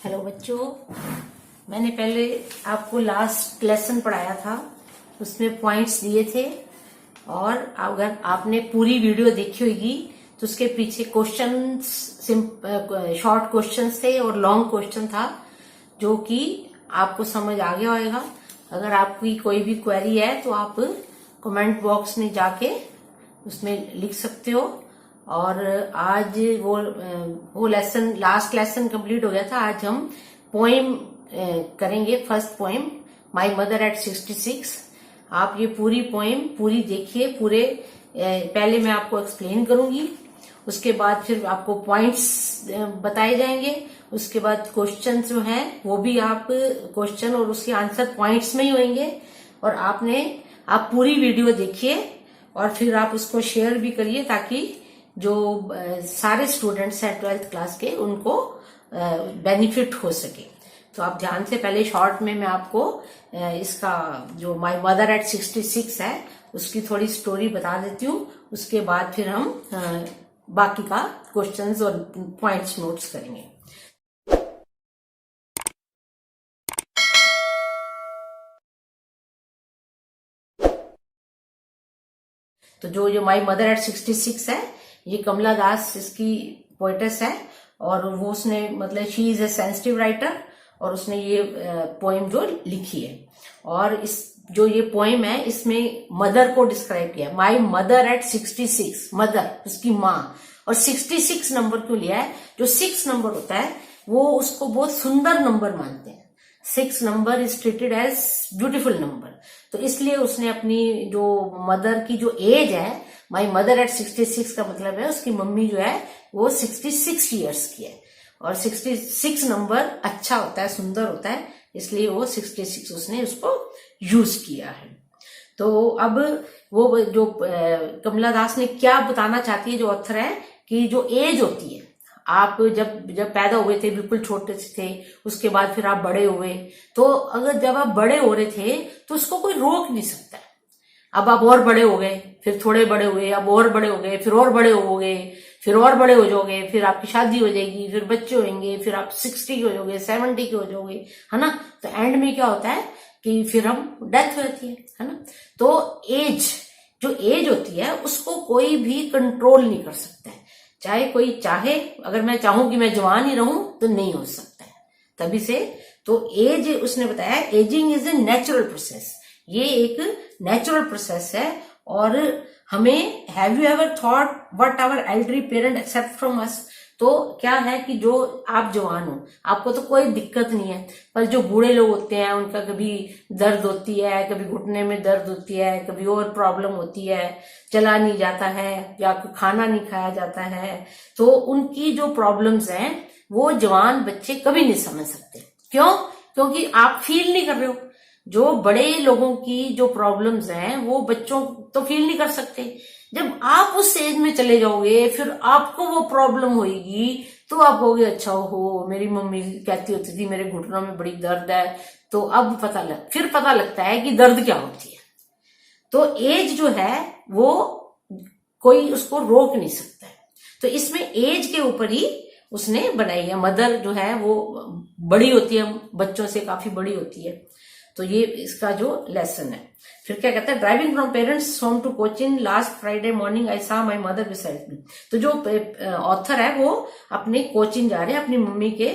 Hello बच्चों, मैंने पहले आपको लास्ट लेसन पढ़ाया था, उसमें पॉइंट्स दिए थे। और अगर आपने पूरी वीडियो देखी होगी तो उसके पीछे क्वेश्चंस, शॉर्ट क्वेश्चंस थे और लॉन्ग क्वेश्चन था, जो कि आपको समझ आ गया होगा। अगर आपकी कोई भी क्वेरी है तो आप कमेंट बॉक्स में जाके उसमें लिख सकते हो। और आज वो लेसन, लास्ट लेसन कंप्लीट हो गया था। आज हम पोएम करेंगे। First poem, my mother eight 66। आप ये पूरी पोएम पूरी देखिए। पूरे पहले मैं आपको एक्सप्लेन करूंगी, उसके बाद फिर आपको पॉइंट्स बताए जाएंगे। उसके बाद क्वेश्चन जो हैं वो भी आप क्वेश्चन और उसके आंसर पॉइंट्स में ही होंगे। और आप पूरी वीडियो देखिए और फिर आप उसको शेयर भी करिए, ताकि जो सारे स्टूडेंट्स हैं 12th क्लास के, उनको बेनिफिट हो सके। तो आप ध्यान से, पहले शॉर्ट में मैं आपको इसका जो माय मदर एट 66 है उसकी थोड़ी स्टोरी बता देती हूँ। उसके बाद फिर हम बाकी का क्वेश्चंस और पॉइंट्स नोट्स करेंगे। तो जो माय मदर एट 66 है, ये कमला दास इसकी पोएटेस है। और वो उसने, मतलब she is a sensitive writer, और उसने ये पोएम जो लिखी है। और जो ये पोएम है, इसमें मदर को डिस्क्राइब किया। माय मदर एट 66, मदर उसकी माँ। और 66 नंबर क्यों लिया है? जो 6 नंबर होता है वो उसको बहुत सुंदर नंबर मानते हैं। 6 number is treated as beautiful number. तो इसलिए उसने अपनी जो मदर की जो एज है, माई मदर एट 66 का मतलब है उसकी मम्मी जो है वो 66 ईयर्स की है। और 66 नंबर अच्छा होता है, सुंदर होता है, इसलिए वो 66 उसने उसको यूज किया है। तो अब वो जो कमला दास ने क्या बताना चाहती है, जो ऑथर है, कि जो एज होती है, आप जब पैदा हुए थे बिल्कुल छोटे से थे, उसके बाद फिर आप बड़े हुए, तो अगर जब आप बड़े हो रहे थे तो उसको कोई रोक नहीं सकता। अब आप और बड़े हो गए, फिर थोड़े बड़े हुए, अब और बड़े हो गए, फिर और बड़े हो गए, फिर और बड़े हो जाओगे, फिर आपकी शादी हो जाएगी, फिर बच्चे होंगे, फिर आप 60 के हो जाओगे, 70 के हो जाओगे, है ना। तो एंड में क्या होता है कि फिर हम डेथ हो जाती है ना। तो जो एज होती है उसको कोई भी कंट्रोल नहीं कर सकता है। चाहे कोई चाहे, अगर मैं चाहूं कि मैं जवान ही रहूं तो नहीं हो सकता है। तभी से तो एज, उसने बताया, aging is a natural process. ये एक नेचुरल प्रोसेस है। और हमें, have you ever thought what our elderly parent accept from us? तो क्या है कि जो आप जवान हो, आपको तो कोई दिक्कत नहीं है, पर जो बूढ़े लोग होते हैं उनका कभी दर्द होती है, कभी घुटने में दर्द होती है, कभी और प्रॉब्लम होती है, चला नहीं जाता है या खाना नहीं खाया जाता है। तो उनकी जो प्रॉब्लम्स हैं वो जवान बच्चे कभी नहीं समझ सकते। क्यों? क्योंकि आप फील नहीं कर रहे हो। जो बड़े लोगों की जो प्रॉब्लम्स हैं वो बच्चों तो फील नहीं कर सकते। जब आप उस एज में चले जाओगे, फिर आपको वो प्रॉब्लम होगी, तो आप कहोगे अच्छा हो, मेरी मम्मी कहती होती थी मेरे घुटनों में बड़ी दर्द है। तो अब फिर पता लगता है कि दर्द क्या होती है। तो एज जो है वो कोई उसको रोक नहीं सकता है। तो इसमें एज के ऊपर ही उसने बनाई है। मदर जो है वो बड़ी होती है, बच्चों से काफी बड़ी होती है। तो ये इसका जो लेसन है। फिर क्या कहता है, driving from parents home to coaching last Friday morning I saw my mother beside me. तो जो ऑथर है वो अपने कोचिंग जा रहे हैं अपनी मम्मी के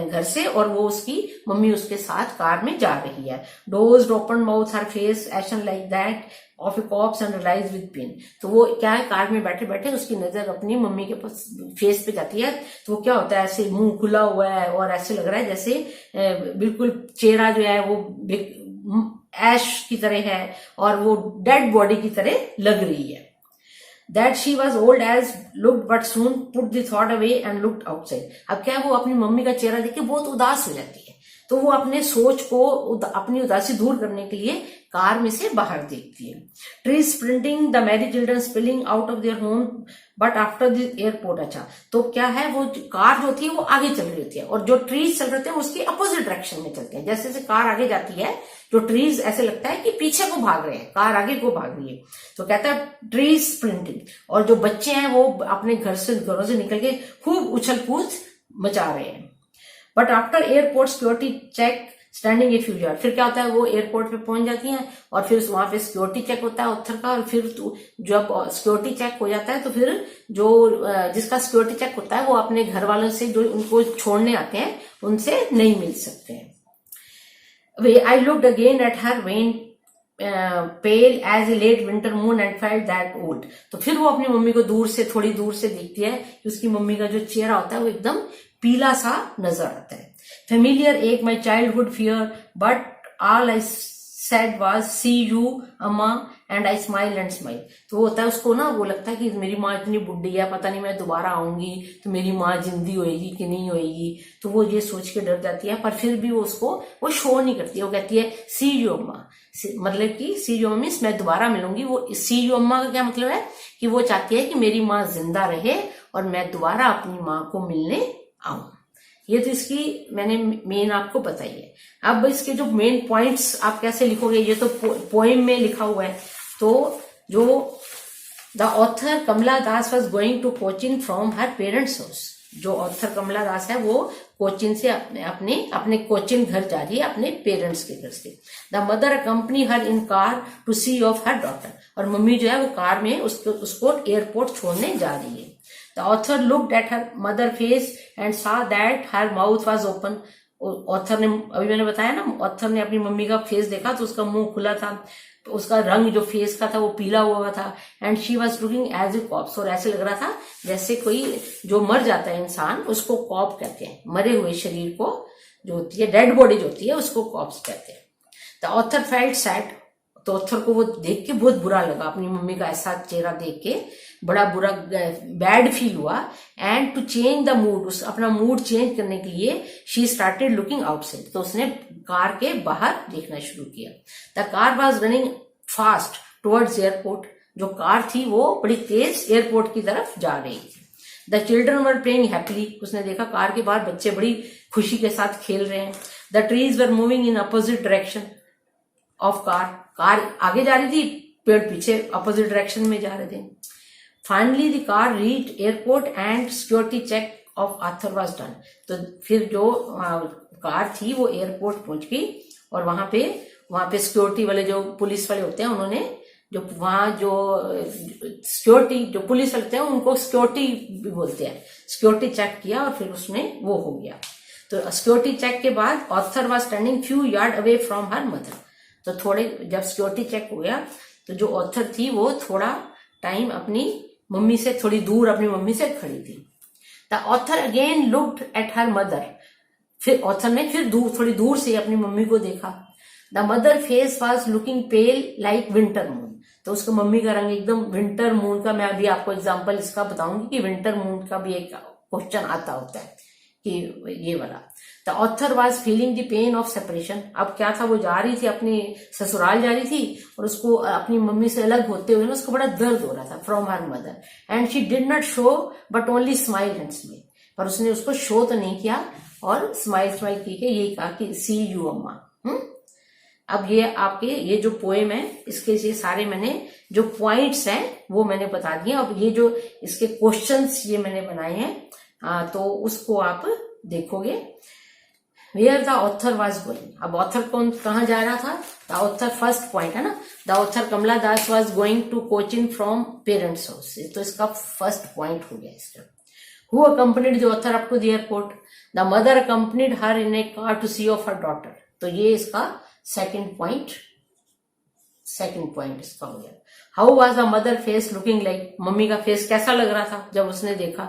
घर से, और वो उसकी मम्मी उसके साथ कार में जा रही है। Dozed open mouth her face ashen like that of a corpse and realize with pain. तो वो क्या है, कार में बैठे बैठे उसकी नजर अपनी मम्मी के फेस पे जाती है। तो वो क्या होता है, ऐसे मुंह खुला हुआ है और ऐसे लग रहा है जैसे बिल्कुल चेहरा जो है वो ऐश की तरह है और वो डेड बॉडी की तरह लग रही है। That she was old as looked, but soon put the thought away and looked outside. अब क्या है, वो अपनी मम्मी का चेहरा देख के बहुत उदास हो जाती है। तो वो अपने सोच को, अपनी उदासी दूर करने के लिए कार में से बाहर देखती है। Tree sprinting, the Mary children spilling out of their home but after the airport. अच्छा, तो क्या है, वो कार जो होती है वो आगे चल रही होती है, और जो ट्रीज चल रहे होते हैं उसकी अपोजिट डायरेक्शन में चलते हैं। जैसे जैसे कार आगे जाती है, जो ट्रीज ऐसे लगता है कि पीछे को भाग रहे हैं, कार आगे को भाग रही है। तो कहता है ट्री स्प्रिंटिंग। और जो बच्चे हैं वो अपने घरों से निकल के खूब उछल कूद मचा रहे हैं। But after airport security check standing a few yard, फिर क्या होता है, वो एयरपोर्ट पे पहुंच जाती हैं और फिर वहां पे सिक्योरिटी चेक होता है ऑथर का, और फिर जब सिक्योरिटी चेक हो जाता है तो फिर जो जिसका सिक्योरिटी चेक होता है वो अपने घर वालों से जो उनको छोड़ने आते हैं उनसे नहीं मिल सकते हैं। I looked again at her wan pale as a late winter moon and felt that old, तो फिर वो अपनी मम्मी को दूर से, थोड़ी दूर से देखती है कि उसकी मम्मी का जो चेहरा होता है वो एकदम पीला सा नजर आता है। फेमिलियर एक my childhood fear but all I said was see you अम्मा and I smile and smile, तो वो होता है उसको ना, वो लगता है कि मेरी माँ इतनी बुढ़ी है, पता नहीं मैं दोबारा आऊंगी तो मेरी माँ जिंदी होएगी कि नहीं होएगी, तो वो ये सोच के डर जाती है, पर फिर भी वो उसको वो शो नहीं करती, वो कहती है सी यू अम्मा, मतलब कि सी यू अम्मा मीन्स मैं दोबारा मिलूंगी। वो सी यू अम्मा का क्या मतलब है कि वो चाहती है कि मेरी माँ जिंदा रहे और मैं दोबारा अपनी माँ को मिलने आऊं। ये तो इसकी मैंने मेन आपको बताई है। अब इसके जो मेन पॉइंट्स आप कैसे लिखोगे, ये तो पोएम में लिखा हुआ है। तो जो the author Kamala Das was going to Cochin from her parents house, जो ऑथर कमला दास है वो कोचिन से अपने कोचिन घर जा रही है अपने पेरेंट्स के घर से। The mother accompany her in car to see off her daughter, और मम्मी जो है वो कार में उसको एयरपोर्ट छोड़ने जा रही है। The author looked at her mother face and saw that her mouth was open. Author ने, अभी मैंने बताया ना, ऑथर ने अपनी मम्मी का फेस देखा तो उसका मुंह खुला था, तो उसका रंग जो फेस का था वो पीला हुआ था। And she was looking as a corpse, और ऐसे लग रहा था जैसे कोई जो मर जाता है इंसान उसको कॉप कहते हैं, मरे हुए शरीर को जो होती है डेड बॉडी जो होती है उसको कॉप्स कहते हैं। द ऑथर फेल्ट सैड, तो ऑथर को वो देख के बहुत बुरा लगा, अपनी मम्मी का ऐसा चेहरा देख के बड़ा बुरा बैड फील हुआ। And to change the mood, उस अपना मूड चेंज करने के लिए शी स्टार्टेड लुकिंग आउटसाइड, तो उसने कार के बाहर देखना शुरू किया। The car was running fast towards airport, जो कार थी वो बड़ी तेज एयरपोर्ट की तरफ जा रही थी। The children were playing happily, उसने देखा कार के बाहर बच्चे बड़ी खुशी के साथ खेल रहे हैं। The trees were moving in opposite direction of car, car आगे जा रही थी, पेड़ पीछे अपोजिट डायरेक्शन में जा रहे थे। Finally the car reached airport and security check of author was done, तो फिर जो कार थी वो एयरपोर्ट पहुंच गई और वहां पे सिक्योरिटी वाले जो पुलिस वाले होते हैं उन्होंने जो वहां जो सिक्योरिटी जो पुलिस वाले होते हैं उनको सिक्योरिटी भी बोलते हैं, सिक्योरिटी चेक किया और फिर उसमें वो हो गया। तो सिक्योरिटी चेक के बाद author was standing few yard away from her mother, तो थोड़े जब सिक्योरिटी चेक हो गया तो जो ऑथर थी वो थोड़ा टाइम अपनी मम्मी से थोड़ी दूर अपनी मम्मी से खड़ी थी। The author again looked at her mother, फिर ऑथर ने फिर थोड़ी दूर से अपनी मम्मी को देखा। The mother face was looking pale like winter moon, तो उसको मम्मी का रंग एकदम विंटर मून का, मैं अभी आपको एग्जांपल इसका बताऊंगी कि विंटर मून का भी एक क्वेश्चन आता होता है कि ये वाला। The author was feeling the pain of separation, अब क्या था, वो जा रही थी अपने ससुराल जा रही थी और उसको अपनी मम्मी से अलग होते हुए उसको बड़ा दर्द हो रहा था from her mother. And she did not show but only smile and smile, पर उसने उसको शो तो नहीं किया और स्माइल की के यही कहा कि सी यू अम्मा। अब ये आपके ये जो पोएम है इसके ये सारे मैंने जो पॉइंट्स हैं वो मैंने बता दिए। अब ये जो इसके क्वेश्चंस ये मैंने बनाए हैं तो उसको आप देखोगे। Where the author was going, अब ऑथर कौन कहाँ जा रहा था, द ऑथर फर्स्ट पॉइंट है ना, the author Kamala Das was going to Cochin from parents house, तो इसका फर्स्ट पॉइंट हो गया इसका। Who accompanied the author up to the airport, the mother accompanied her in a car to see off her daughter, तो ये इसका सेकंड पॉइंट इसका हो गया। How was the mother face looking like, mummy का फेस कैसा लग रहा था जब उसने देखा।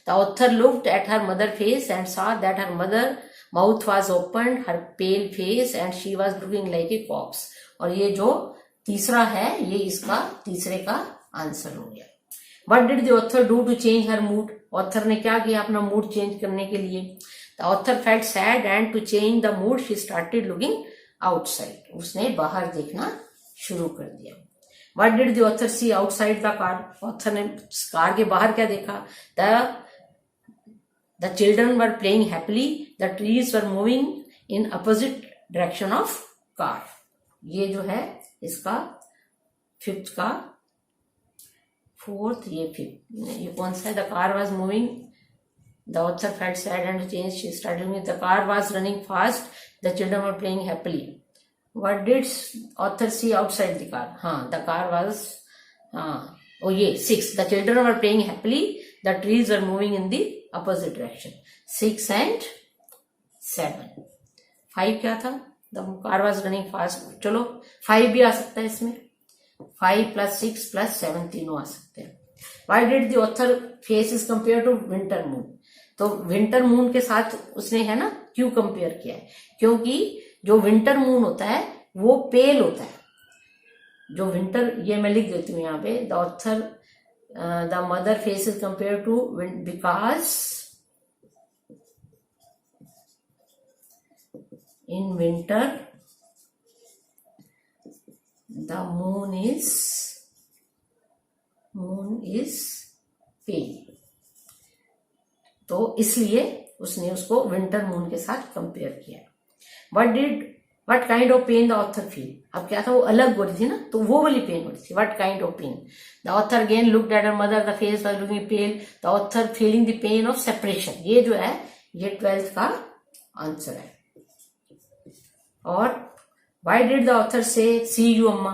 The author looked at her mother face and saw that her mother mouth was open, her pale face and she was looking like a corpse, और ये जो तीसरा है ये इसका तीसरे का आंसर हो गया। What did the author do to change her mood, author ने क्या किया अपना मूड चेंज करने के लिए। The author felt sad and to change the mood she started looking outside, उसने बाहर देखना शुरू कर दिया। What did the author see outside the car, author ने कार के बाहर क्या देखा। The children were playing happily, the trees were moving in opposite direction of car, ये जो है इसका फिफ्थ का फोर्थ, ये फिफ्थ, ये कौन सा है, the car was moving The author felt sad and changed. She started with the car was running fast. The children were playing happily. What did author see outside the car? हाँ, the car was oh ये 6. The children were playing happily. The trees were moving in the opposite direction. 6 and 7. 5 क्या था? The car was running fast. चलो 5 भी आ सकता है इसमें. 5 plus 6 plus 7 तीनों आ सकते हैं. Why did the author face is compared to winter moon? तो विंटर मून के साथ उसने है ना क्यों कंपेयर किया है? क्योंकि जो विंटर मून होता है वो पेल होता है. जो विंटर, ये मैं लिख देती हूँ यहाँ पे, the author the mother face is compare to because in winter the moon is pale. तो इसलिए उसने उसको विंटर मून के साथ कंपेयर किया. What kind of pain the author feel? अब क्या था, वो अलग हो रही थी ना, तो वो वाली पेन हो रही थी. What kind of pain? The author again looked at her mother, the face was looking pale. The author feeling the pain of separation. ये जो है ये 12th का आंसर है. और वाई डिड द ऑथर से सी यू अम्मा?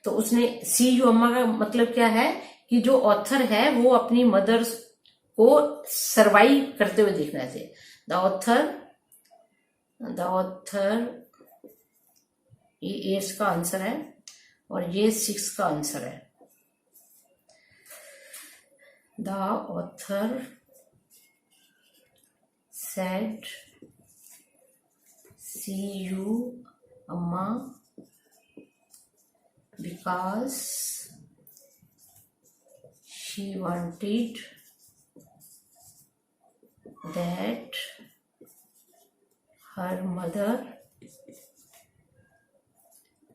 तो उसने सी यू अम्मा का मतलब क्या है कि जो ऑथर है वो अपनी मदर को सर्वाइव करते हुए देखना चाहिए. द ऑथर ये 8 का आंसर है और ये 6 का आंसर है. The author said see you अम्मा because she wanted that her mother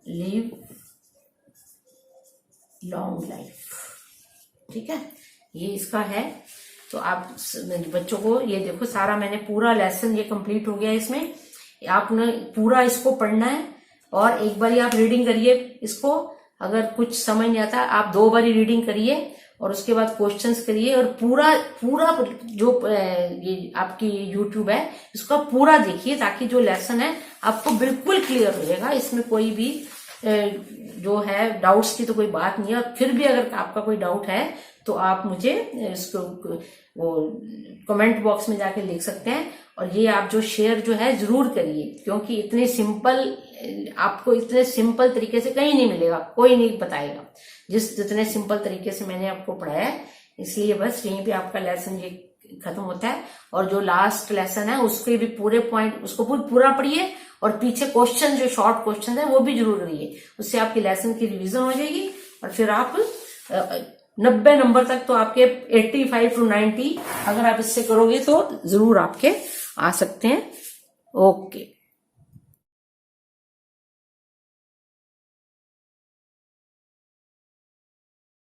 live long life. ठीक है, ये इसका है. तो आप बच्चों को ये देखो, सारा मैंने पूरा लेसन ये कंप्लीट हो गया. इसमें आपने पूरा इसको पढ़ना है और एक बार आप रीडिंग करिए इसको. अगर कुछ समझ नहीं आता आप 2 बारी रीडिंग करिए और उसके बाद क्वेश्चंस करिए और पूरा जो ये आपकी YouTube है इसको पूरा देखिए ताकि जो लेसन है आपको बिल्कुल क्लियर हो जाएगा. इसमें कोई भी जो है डाउट्स की तो कोई बात नहीं है. फिर भी अगर आपका कोई डाउट है तो आप मुझे इसको वो कमेंट बॉक्स में जाके लिख सकते हैं. और ये आप जो शेयर जो है जरूर करिए, क्योंकि इतने सिंपल, आपको इतने सिंपल तरीके से कहीं नहीं मिलेगा, कोई नहीं बताएगा जितने सिंपल तरीके से मैंने आपको पढ़ाया है. इसलिए बस यहीं पे आपका लेसन ये खत्म होता है. और जो लास्ट लेसन है उसके भी पूरे पॉइंट, उसको पूरा पढ़िए और पीछे क्वेश्चन जो शॉर्ट क्वेश्चन है वो भी जरूर करिए. उससे आपकी लेसन की रिवीजन हो जाएगी और फिर आप 90 नंबर तक तो आपके 85 to 90 अगर आप इससे करोगे तो जरूर आपके आ सकते हैं. ओके.